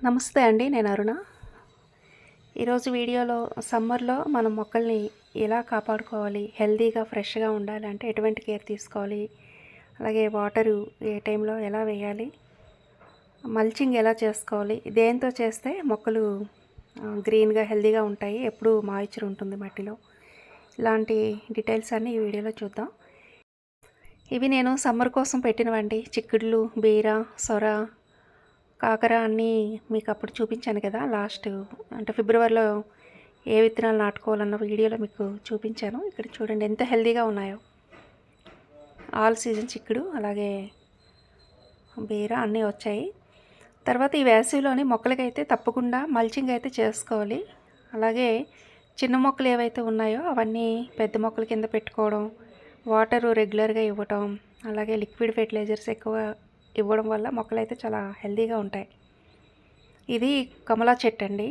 నమస్తే అండి. నేను అరుణ. ఈరోజు వీడియోలో సమ్మర్‌లో మనం మొక్కల్ని ఎలా కాపాడుకోవాలి, హెల్తీగా, ఫ్రెష్‌గా ఉండాలంటే ఎటువంటి కేర్ తీసుకోవాలి, అలాగే వాటరు ఏ టైంలో ఎలా వేయాలి, మల్చింగ్ ఎలా చేసుకోవాలి, దేంతో చేస్తే మొక్కలు గ్రీన్‌గా, హెల్తీగా ఉంటాయి, ఎప్పుడు మాయిశ్చర్ ఉంటుంది మట్టిలో, ఇలాంటి డీటెయిల్స్ అన్నీ ఈ వీడియోలో చూద్దాం. ఇవి నేను సమ్మర్ కోసం పెట్టినవండి. చిక్కుడులు, బీర, సొర, కాకర అన్నీ మీకు అప్పుడు చూపించాను కదా. అంటే ఫిబ్రవరిలో ఏ విత్తనాలు నాటుకోవాలన్న వీడియోలో మీకు చూపించాను. ఇక్కడ చూడండి ఎంత హెల్తీగా ఉన్నాయో. ఆల్ సీజన్ చిక్కుడు, అలాగే బీర అన్నీ వచ్చాయి. తర్వాత ఈ వేసవిలోని మొక్కలకైతే తప్పకుండా మల్చింగ్ అయితే చేసుకోవాలి. అలాగే చిన్న మొక్కలు ఏవైతే ఉన్నాయో అవన్నీ పెద్ద మొక్కల కింద పెట్టుకోవడం, వాటరు రెగ్యులర్గా ఇవ్వటం, అలాగే లిక్విడ్ ఫెర్టిలైజర్స్ ఎక్కువ ఇవ్వడం వల్ల మొక్కలైతే చాలా హెల్తీగా ఉంటాయి. ఇది కమలా చెట్టు అండి.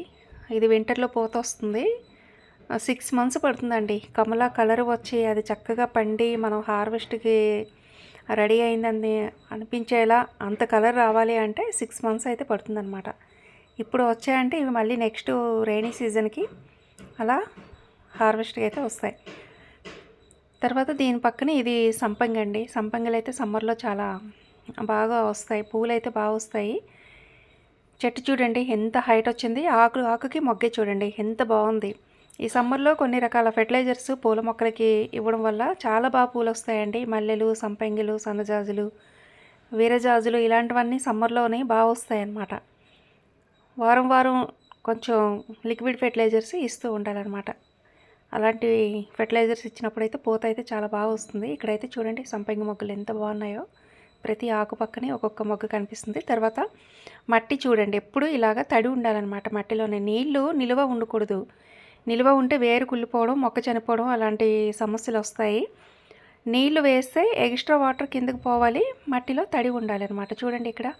ఇది వింటర్లో పూత వస్తుంది. 6 మంత్స్ పడుతుందండి కమలా కలర్ వచ్చి అది చక్కగా పండి మనం హార్వెస్ట్కి రెడీ అయిందని అనిపించేలా అంత కలర్ రావాలి అంటే 6 మంత్స్ అయితే పడుతుందన్నమాట. ఇప్పుడు వచ్చాయంటే ఇవి మళ్ళీ నెక్స్ట్ రైనీ సీజన్కి అలా హార్వెస్ట్కి అయితే వస్తాయి. తర్వాత దీని పక్కన ఇది సంపంగి అండి. సంపంగిలు అయితే సమ్మర్లో చాలా బాగా వస్తాయి, పూలు అయితే బాగా వస్తాయి. చెట్టు చూడండి ఎంత హైట్ వచ్చింది, ఆకుకి మొగ్గే చూడండి ఎంత బాగుంది. ఈ సమ్మర్లో కొన్ని రకాల ఫెర్టిలైజర్స్ పూల మొక్కలకి ఇవ్వడం వల్ల చాలా బాగా పూలు వస్తాయండి. మల్లెలు, సంపంగిలు, సన్నజాజులు, వీరజాజులు ఇలాంటివన్నీ సమ్మర్లోనే బాగా వస్తాయి అన్నమాట. వారం వారం కొంచెం లిక్విడ్ ఫెర్టిలైజర్స్ ఇస్తూ ఉండాలన్నమాట. అలాంటి ఫెర్టిలైజర్స్ ఇచ్చినప్పుడైతే పూత అయితే చాలా బాగా వస్తుంది. ఇక్కడైతే చూడండి సంపంగి మొగ్గలు ఎంత బాగున్నాయో. ప్రతి ఆకు పక్కనే ఒక్కొక్క మొగ్గ కనిపిస్తుంది. తర్వాత మట్టి చూడండి ఎప్పుడు ఇలాగ తడి ఉండాలన్నమాట. మట్టిలోనే నీళ్లు నిలువ ఉండకూడదు. నిలువ ఉంటే వేరు కుళ్ళిపోవడం, మొక్క చనిపోవడం అలాంటి సమస్యలు వస్తాయి. నీళ్లు వేస్తే ఎక్స్ట్రా వాటర్ కిందకి పోవాలి, మట్టిలో తడి ఉండాలి అనమాట. చూడండి ఇక్కడ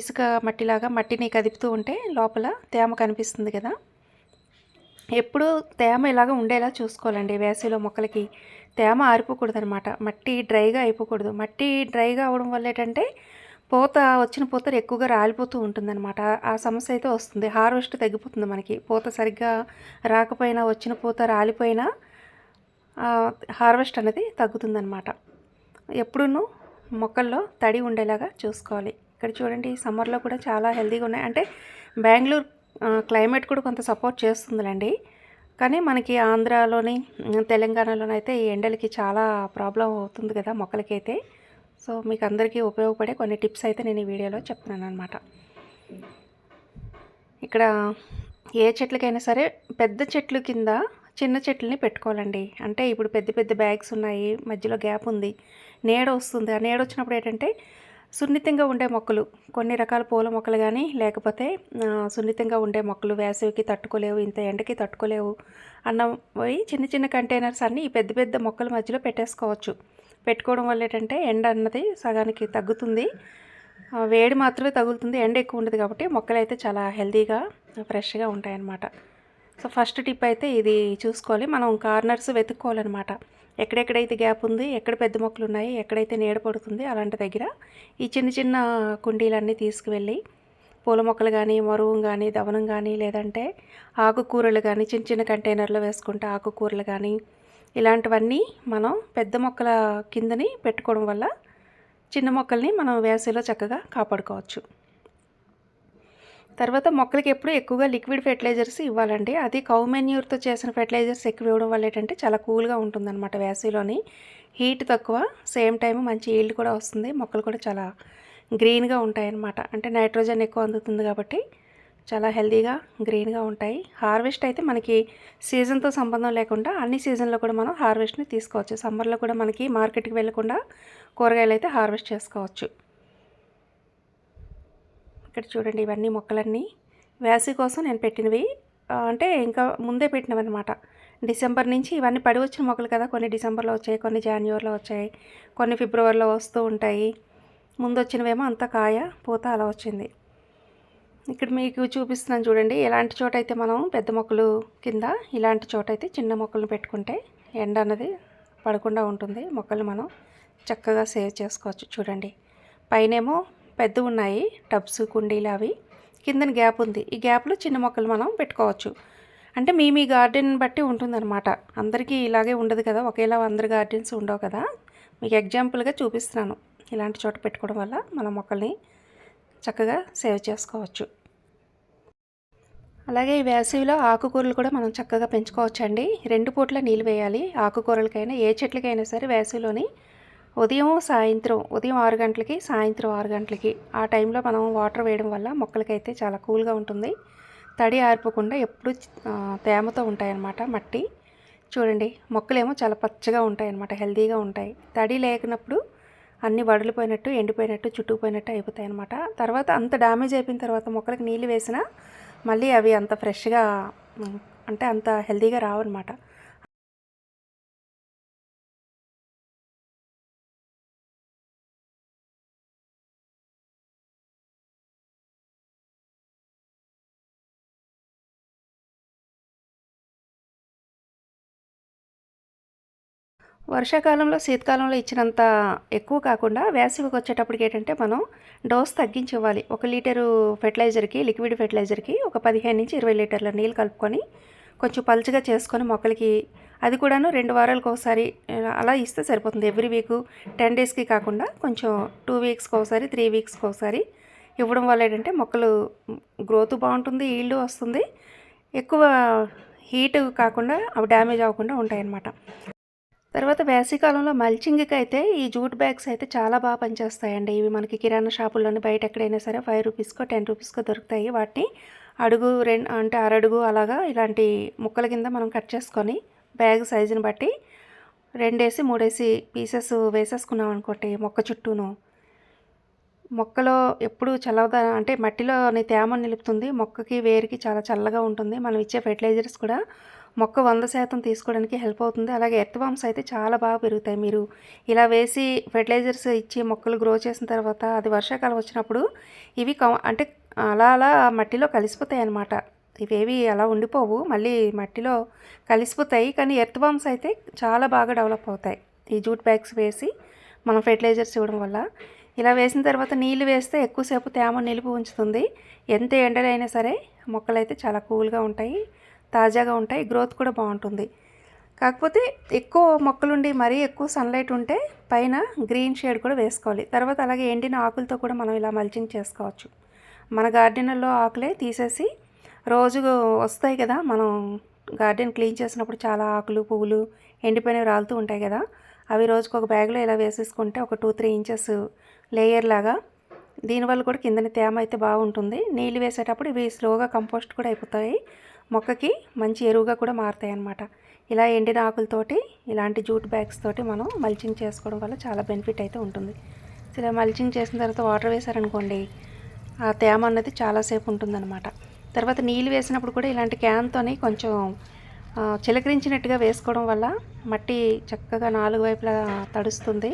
ఇసుక మట్టిలాగా మట్టిని కదుపుతూ ఉంటే లోపల తేమ కనిపిస్తుంది కదా. ఎప్పుడు తేమ ఇలాగ ఉండేలా చూసుకోవాలండి. వేసవిలో మొక్కలకి తేమ ఆరిపోకూడదు అనమాట. మట్టి డ్రైగా అయిపోకూడదు. మట్టి డ్రైగా అవ్వడం వల్ల ఏంటంటే వచ్చిన పూత ఎక్కువగా రాలిపోతూ ఉంటుందన్నమాట. ఆ సమస్య అయితే వస్తుంది. హార్వెస్ట్ తగ్గిపోతుంది మనకి. పూత సరిగ్గా రాకపోయినా, వచ్చిన పూత రాలిపోయినా హార్వెస్ట్ అనేది తగ్గుతుందన్నమాట. ఎప్పుడూ మొక్కల్లో తడి ఉండేలాగా చూసుకోవాలి. ఇక్కడ చూడండి సమ్మర్లో కూడా చాలా హెల్తీగా ఉన్నాయి. అంటే బెంగళూరు క్లైమేట్ కూడా కొంత సపోర్ట్ చేస్తుందిలేండి. కానీ మనకి ఆంధ్రాలోని, తెలంగాణలోనైతే ఈ ఎండలకి చాలా ప్రాబ్లం అవుతుంది కదా మొక్కలకైతే. సో మీకు అందరికీ ఉపయోగపడే కొన్ని టిప్స్ అయితే నేను ఈ వీడియోలో చెప్తున్నాను అనమాట. ఇక్కడ ఏ చెట్లకైనా సరే పెద్ద చెట్లు కింద చిన్న చెట్లని పెట్టుకోవాలండి. అంటే ఇప్పుడు పెద్ద పెద్ద బ్యాగ్స్ ఉన్నాయి, మధ్యలో గ్యాప్ ఉంది, నీడ వస్తుంది. ఆ నీడ వచ్చినప్పుడు ఏంటంటే సున్నితంగా ఉండే మొక్కలు, కొన్ని రకాల పూల మొక్కలు కానీ లేకపోతే సున్నితంగా ఉండే మొక్కలు వేసవికి తట్టుకోలేవు, ఇంత ఎండకి తట్టుకోలేవు అన్నవి చిన్న చిన్న కంటైనర్స్ అన్నీ ఈ పెద్ద పెద్ద మొక్కల మధ్యలో పెట్టేసుకోవచ్చు. పెట్టుకోవడం వల్ల ఏంటంటే ఎండ అన్నది సగానికి తగ్గుతుంది, వేడి మాత్రమే తగులుతుంది, ఎండ ఎక్కువ ఉండదు. కాబట్టి మొక్కలు అయితే చాలా హెల్తీగా, ఫ్రెష్గా ఉంటాయన్నమాట. సో ఫస్ట్ టిప్ అయితే ఇది చూసుకోవాలి. మనం కార్నర్స్ వెతుక్కోవాలన్నమాట. ఎక్కడెక్కడైతే గ్యాప్ ఉంది, ఎక్కడ పెద్ద మొక్కలు ఉన్నాయి, ఎక్కడైతే నీడ పడుతుంది అలాంటి దగ్గర ఈ చిన్న చిన్న కుండీలన్నీ తీసుకువెళ్ళి పూల మొక్కలు కానీ, మరువం కానీ, దవనం కానీ, లేదంటే ఆకుకూరలు కానీ చిన్న చిన్న కంటైనర్లో వేసుకుంటే ఆకుకూరలు కానీ ఇలాంటివన్నీ మనం పెద్ద మొక్కల కిందని పెట్టుకోవడం వల్ల చిన్న మొక్కల్ని మనం వేసవిలో చక్కగా కాపాడుకోవచ్చు. తర్వాత మొక్కలకి ఎప్పుడు ఎక్కువగా లిక్విడ్ ఫెర్టిలైజర్స్ ఇవ్వాలండి. అది కౌ మెన్యూర్తో చేసిన ఫెర్టిలైజర్స్ ఎక్కువ ఇవ్వడం వల్ల ఏంటంటే చాలా కూల్గా ఉంటుందన్నమాట. వేసవిలోని హీట్ తక్కువ, సేమ్ టైం మంచి ఈల్డ్ కూడా వస్తుంది. మొక్కలు కూడా చాలా గ్రీన్గా ఉంటాయన్నమాట. అంటే నైట్రోజన్ ఎక్కువ అందుతుంది కాబట్టి చాలా హెల్తీగా, గ్రీన్గా ఉంటాయి. హార్వెస్ట్ అయితే మనకి సీజన్తో సంబంధం లేకుండా అన్ని సీజన్లో కూడా మనం హార్వెస్ట్ని తీసుకోవచ్చు. సమ్మర్లో కూడా మనకి మార్కెట్కి వెళ్ళకుండా కూరగాయలు అయితే హార్వెస్ట్ చేసుకోవచ్చు. ఇక్కడ చూడండి ఇవన్నీ మొక్కలన్నీ వేసవి కోసం నేను పెట్టినవి. అంటే ఇంకా ముందే పెట్టినవి అనమాట. డిసెంబర్ నుంచి ఇవన్నీ పడి వచ్చిన మొక్కలు కదా. కొన్ని డిసెంబర్లో వచ్చాయి, కొన్ని జనవరిలో వచ్చాయి, కొన్ని ఫిబ్రవరిలో వస్తూ ఉంటాయి. ముందు వచ్చినవేమో అంతా కాయ పూత అలా వచ్చింది. ఇక్కడ మీకు చూపిస్తున్నాను చూడండి. ఎలాంటి చోట అయితే మనం పెద్ద మొక్కలు కింద, ఇలాంటి చోట అయితే చిన్న మొక్కలను పెట్టుకుంటే ఎండ అన్నది పడకుండా ఉంటుంది. మొక్కలు మనం చక్కగా సేవ్ చేసుకోవచ్చు. చూడండి పైనేమో పెద్ద ఉన్నాయి టబ్స్, కుండీలు, అవి కిందన గ్యాప్ ఉంది. ఈ గ్యాప్లో చిన్న మొక్కలు మనం పెట్టుకోవచ్చు. అంటే మీ గార్డెన్ బట్టి ఉంటుందన్నమాట. అందరికీ ఇలాగే ఉండదు కదా, ఒకేలా అందరి గార్డెన్స్ ఉండవు కదా. మీకు ఎగ్జాంపుల్గా చూపిస్తున్నాను. ఇలాంటి చోట పెట్టుకోవడం వల్ల మన మొక్కల్ని చక్కగా సేవ్ చేసుకోవచ్చు. అలాగే ఈ వేసవిలో ఆకుకూరలు కూడా మనం చక్కగా పెంచుకోవచ్చండి. 2 పూట్ల నీళ్ళు వేయాలి. ఆకుకూరలకైనా ఏ చెట్లకైనా సరే వేసవిలోని ఉదయం 6 గంటలకి, సాయంత్రం 6 గంటలకి ఆ టైంలో మనం వాటర్ వేయడం వల్ల మొక్కలకైతే చాలా కూల్గా ఉంటుంది. తడి ఆరిపోకుండా ఎప్పుడు తేమతో ఉంటాయన్నమాట మట్టి. చూడండి, మొక్కలేమో చాలా పచ్చగా ఉంటాయన్నమాట, హెల్తీగా ఉంటాయి. తడి లేకున్నప్పుడు అన్నీ వడిలిపోయినట్టు, ఎండిపోయినట్టు, చుట్టుకుపోయినట్టు అయిపోతాయి అన్నమాట. తర్వాత అంత డ్యామేజ్ అయిపోయిన తర్వాత మొక్కలకి నీళ్ళు వేసినా మళ్ళీ అవి అంత ఫ్రెష్గా అంటే అంత హెల్తీగా రావన్నమాట. వర్షాకాలంలో, శీతకాలంలో ఇచ్చినంత ఎక్కువ కాకుండా వేసవికి వచ్చేటప్పటికి ఏంటంటే మనం డోస్ తగ్గించి ఇవ్వాలి. 1 లీటరు ఫెర్టిలైజర్కి, లిక్విడ్ ఫెర్టిలైజర్కి ఒక 15 నుంచి 20 లీటర్ల నీళ్ళు కలుపుకొని కొంచెం పలుచగా చేసుకొని మొక్కలకి, అది కూడాను 2 వారాలకు ఒకసారి అలా ఇస్తే సరిపోతుంది. ఎవ్రీ వీకు 10 డేస్కి కాకుండా కొంచెం 2 వీక్స్కి ఒకసారి, 3 వీక్స్కి ఒకసారి ఇవ్వడం వల్ల ఏంటంటే మొక్కలు గ్రోత్ బాగుంటుంది, ఈల్డ్ వస్తుంది, ఎక్కువ హీట్ కాకుండా అవి డ్యామేజ్ అవ్వకుండా ఉంటాయన్నమాట. తర్వాత వేసవికాలంలో మల్చింగ్కి అయితే ఈ జూట్ బ్యాగ్స్ అయితే చాలా బాగా పనిచేస్తాయండి. ఇవి మనకి కిరాణా షాపుల్లోని బయట ఎక్కడైనా సరే 5 రూపీస్కో 10 రూపీస్కో దొరుకుతాయి. వాటిని అడుగు అంటే అరడుగు అలాగా ఇలాంటి ముక్కల కింద మనం కట్ చేసుకొని బ్యాగ్ సైజుని బట్టి 2 3 పీసెస్ వేసేసుకున్నాం అనుకోండి, మొక్క చుట్టూను మొక్కలో ఎప్పుడు చల్లగా అంటే మట్టిలోని తేమను నిలుపుతుంది. మొక్కకి వేరుకి చాలా చల్లగా ఉంటుంది. మనం ఇచ్చే ఫెర్టిలైజర్స్ కూడా మొక్క 100% తీసుకోవడానికి హెల్ప్ అవుతుంది. అలాగే ఎర్త్వామ్స్ అయితే చాలా బాగా పెరుగుతాయి. మీరు ఇలా వేసి ఫెర్టిలైజర్స్ ఇచ్చి మొక్కలు గ్రో చేసిన తర్వాత అది వర్షాకాలం వచ్చినప్పుడు ఇవి అంటే అలా మట్టిలో కలిసిపోతాయి అన్నమాట. ఇవేవి అలా ఉండిపోవు, మళ్ళీ మట్టిలో కలిసిపోతాయి. కానీ ఎర్త్వామ్స్ అయితే చాలా బాగా డెవలప్ అవుతాయి ఈ జూట్ బ్యాగ్స్ వేసి మనం ఫెర్టిలైజర్స్ ఇవ్వడం వల్ల. ఇలా వేసిన తర్వాత నీళ్ళు వేస్తే ఎక్కువసేపు తేమ నిలుపు ఉంచుతుంది. ఎంత ఎండలైనా సరే మొక్కలైతే చాలా కూల్గా ఉంటాయి, తాజాగా ఉంటాయి, గ్రోత్ కూడా బాగుంటుంది. కాకపోతే ఎక్కువ మొక్కలుండి మరీ ఎక్కువ సన్లైట్ ఉంటే పైన గ్రీన్ షేడ్ కూడా వేసుకోవాలి. తర్వాత అలాగే ఎండిన ఆకులతో కూడా మనం ఇలా మల్చింగ్ చేసుకోవచ్చు. మన గార్డెన్లో ఆకులే తీసేసి రోజు వస్తాయి కదా, మనం గార్డెన్ క్లీన్ చేసినప్పుడు చాలా ఆకులు, పువ్వులు ఎండిపోయినవి రాలుతూ ఉంటాయి కదా, అవి రోజుకు ఒక బ్యాగ్లో ఇలా వేసేసుకుంటే ఒక 2-3 ఇంచెస్ లేయర్ లాగా, దీనివల్ల కూడా కిందని తేమ అయితే బాగుంటుంది. నీళ్ళు వేసేటప్పుడు ఇవి స్లోగా కంపోస్ట్ కూడా అయిపోతాయి, మొక్కకి మంచి ఎరువుగా కూడా మారుతాయి అన్నమాట. ఇలా ఎండిన ఆకులతోటి ఇలాంటి జూట్ బ్యాగ్స్ తోటి మనం మల్చింగ్ చేసుకోవడం వల్ల చాలా బెనిఫిట్ అయితే ఉంటుంది. ఇలా మల్చింగ్ చేసిన తర్వాత వాటర్ వేసారనుకోండి, ఆ తేమ అన్నది చాలాసేపు ఉంటుందన్నమాట. తర్వాత నీళ్ళు వేసినప్పుడు కూడా ఇలాంటి క్యాన్తోని కొంచెం చిలకరించినట్టుగా వేసుకోవడం వల్ల మట్టి చక్కగా 4 వైపులా తడుస్తుంది,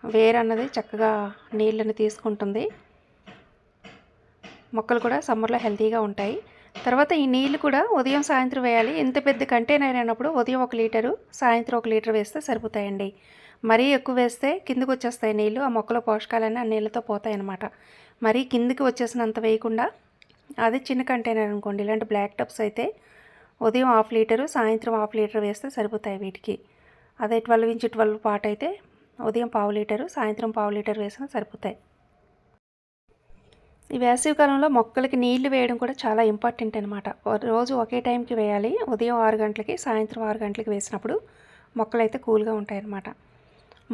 వేరు అన్నది చక్కగా నీళ్ళని తీసుకుంటుంది, మొక్కలు కూడా సమ్మర్లో హెల్తీగా ఉంటాయి. తర్వాత ఈ నీళ్ళు కూడా ఉదయం సాయంత్రం వేయాలి. ఎంత పెద్ద కంటైనర్ అయినప్పుడు ఉదయం 1 లీటరు, సాయంత్రం 1 లీటర్ వేస్తే సరిపోతాయండి. మరీ ఎక్కువ వేస్తే కిందకు వచ్చేస్తాయి నీళ్ళు, ఆ మొక్కల పోషకాలన్నీ ఆ నీళ్ళతో పోతాయి అన్నమాట. మరీ కిందికి వచ్చేసినంత వేయకుండా, అది చిన్న కంటైనర్ అనుకోండి, ఇలాంటి బ్లాక్ టబ్స్ అయితే ఉదయం 1/2 లీటరు, సాయంత్రం 1/2 లీటర్ వేస్తే సరిపోతాయి వీటికి. అదే 12x12 పాట్ అయితే ఉదయం 1/2 లీటరు, సాయంత్రం 1/2 లీటర్ వేసినా సరిపోతాయి. ఈ వేసవి కాలంలో మొక్కలకి నీళ్లు వేయడం కూడా చాలా ఇంపార్టెంట్ అనమాట. రోజు ఒకే టైంకి వేయాలి. ఉదయం 6 గంటలకి, సాయంత్రం 6 గంటలకి వేసినప్పుడు మొక్కలు అయితే కూల్గా ఉంటాయన్నమాట.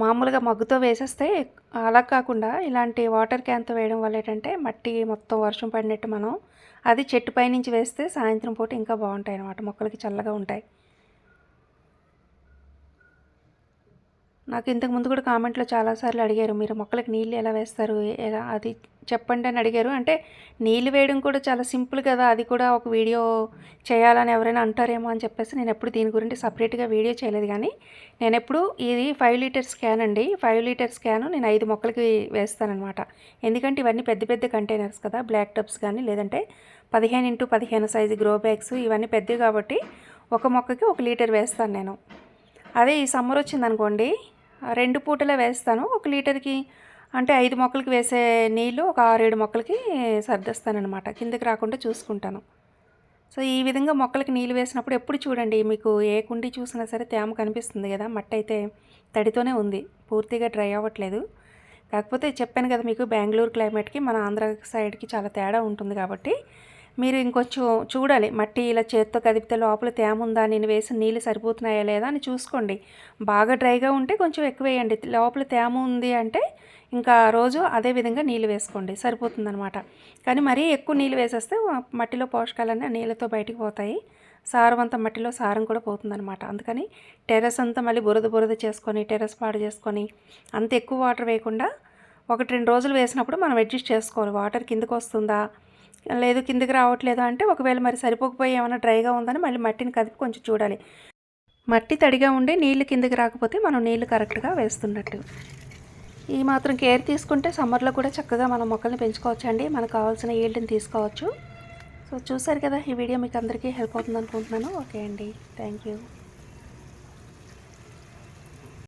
మామూలుగా మగ్గుతో వేసేస్తే అలా కాకుండా ఇలాంటి వాటర్ క్యాన్తో వేయడం వల్ల ఏంటంటే మట్టి మొత్తం వర్షం పడినట్టు మనం అది చెట్టు పైనుంచి వేస్తే సాయంత్రం పూట ఇంకా బాగుంటాయి అన్నమాట, మొక్కలకి చల్లగా ఉంటాయి. నాకు ఇంతకుముందు కూడా కామెంట్లో చాలాసార్లు అడిగారు, మీరు మొక్కలకి నీళ్ళు ఎలా వేస్తారు, ఎలా అది చెప్పండి అని అడిగారు. అంటే నీళ్ళు వేయడం కూడా చాలా సింపుల్ కదా, అది కూడా ఒక వీడియో చేయాలని ఎవరైనా అంటారేమో అని చెప్పేసి నేను ఎప్పుడు దీని గురించి సపరేట్గా వీడియో చేయలేదు. కానీ నేను ఎప్పుడు ఇది 5 లీటర్స్ క్యాన్ అండి, 5 లీటర్స్ క్యాను నేను 5 మొక్కలకి వేస్తానన్నమాట. ఎందుకంటే ఇవన్నీ పెద్ద పెద్ద కంటైనర్స్ కదా, బ్లాక్ టబ్స్ కానీ లేదంటే 15x15 సైజు గ్రో బ్యాగ్స్, ఇవన్నీ పెద్దవి కాబట్టి ఒక మొక్కకి 1 లీటర్ వేస్తాను నేను. అదే ఈ సమ్మర్ వచ్చిందనుకోండి 2 పూటలే వేస్తాను. 1 లీటర్కి అంటే 5 మొక్కలకి వేసే నీళ్ళు ఒక 6-7 మొక్కలకి సర్దేస్తానన్నమాట. కిందకి రాకుండా చూసుకుంటాను. సో ఈ విధంగా మొక్కలకి నీళ్ళు వేసినప్పుడు ఎప్పుడు చూడండి, మీకు ఏ కుండీ చూసినా సరే తేమ కనిపిస్తుంది కదా. మట్టి అయితే తడితోనే ఉంది, పూర్తిగా డ్రై అవ్వట్లేదు. కాకపోతే చెప్పాను కదా మీకు, బెంగళూరు క్లైమేట్కి మన ఆంధ్ర సైడ్కి చాలా తేడా ఉంటుంది కాబట్టి మీరు ఇంకొంచెం చూడాలి. మట్టి ఇలా చేత్తో కదిపితే లోపల తేమ ఉందా, నేను వేసిన నీళ్ళు సరిపోతున్నాయా లేదా అని చూసుకోండి. బాగా డ్రైగా ఉంటే కొంచెం ఎక్కువ వేయండి, లోపల తేమ ఉంది అంటే ఇంకా రోజు అదే విధంగా నీళ్ళు వేసుకోండి, సరిపోతుందనమాట. కానీ మరీ ఎక్కువ నీళ్ళు వేసేస్తే మట్టిలో పోషకాలన్నీ ఆ నీళ్ళతో బయటికి పోతాయి, సారవంతం మట్టిలో సారం కూడా పోతుందనమాట. అందుకని టెర్రస్ అంతా మళ్ళీ బురద చేసుకొని టెర్రస్ పాడు చేసుకొని అంత ఎక్కువ వాటర్ వేయకుండా 1-2 రోజులు వేసినప్పుడు మనం అడ్జస్ట్ చేసుకోవాలి. వాటర్ కిందకు వస్తుందా లేదు కిందకి రావట్లేదా అంటే, ఒకవేళ మరి సరిపోకపోయి ఏమైనా డ్రైగా ఉందని మళ్ళీ మట్టిని కదిపి కొంచెం చూడాలి. మట్టి తడిగా ఉండి నీళ్ళు కిందకి రాకపోతే మనం నీళ్ళు కరెక్ట్గా వేస్తున్నట్టు. ఈ మాత్రం కేర్ తీసుకుంటే సమ్మర్లో కూడా చక్కగా మనం మొక్కల్ని పెంచుకోవచ్చండి, మనకు కావాల్సిన ఈల్డ్ని తీసుకోవచ్చు. సో చూసారు కదా, ఈ వీడియో మీకు అందరికీ హెల్ప్ అవుతుంది అనుకుంటున్నాను. ఓకే అండి, థ్యాంక్ యూ.